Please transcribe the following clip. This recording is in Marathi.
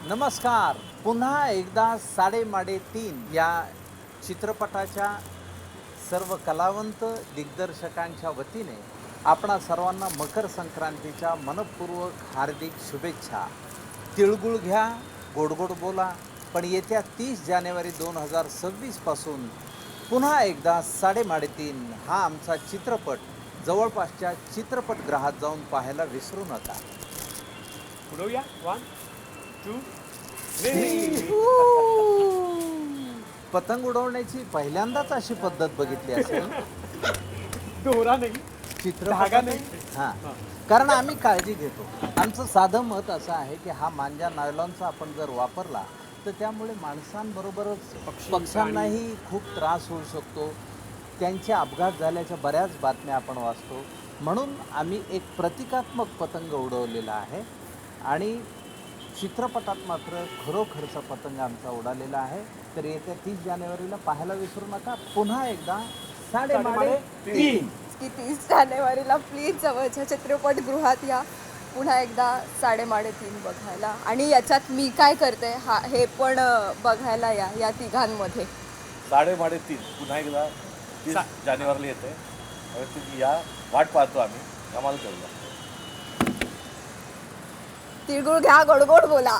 नमस्कार. पुन्हा एकदा साडेमाडे तीन या चित्रपटाच्या सर्व कलावंत दिग्दर्शकांच्या वतीने आपणा सर्वांना मकर संक्रांतीच्या मनपूर्वक हार्दिक शुभेच्छा. तिळगुळ घ्या, गोडगोड बोला. पण येत्या 30 जानेवारी 2026 पासून पुन्हा एकदा साडेमाडे तीन हा आमचा चित्रपट जवळपासच्या चित्रपटगृहात जाऊन पाहायला विसरू नका. उडवूया 1 2 3. पतंग उडवण्याची पहिल्यांदाच अशी पद्धत बघितली असेल. दोरा नाही, धागा नाही. हां, कारण आम्ही काळजी घेतो. आमचं साधं मत असं आहे की हा मांजा नायलॉनचा आपण जर वापरला तर त्यामुळे माणसांबरोबरच पक्ष्यांनाही खूप त्रास होऊ शकतो. त्यांचे अपघात झाल्याच्या बऱ्याच बातम्या आपण वाचतो. म्हणून आम्ही एक प्रतिकात्मक पतंग उडवलेला आहे आणि चित्रपटात मात्र खरोखरचा पतंग आमचा उडालेला आहे. तर येत्या 30 जानेवारीला पाहायला विसरू नका. पुन्हा एकदा साडेमाडे तीन. की 30 जानेवारीला प्लीज जवळच्या चित्रपटगृहात या पुन्हा एकदा साडेमाडे तीन बघायला. आणि याच्यात मी काय करते हे पण बघायला या तिघांमध्ये. साडेमाडे तीन पुन्हा एकदा 30 जानेवारीला येते. त्यामुळे तुम्ही या, वाट पाहतो आम्ही. कमाल करूया. तिळगुळ घ्या, गोडगोड बोला.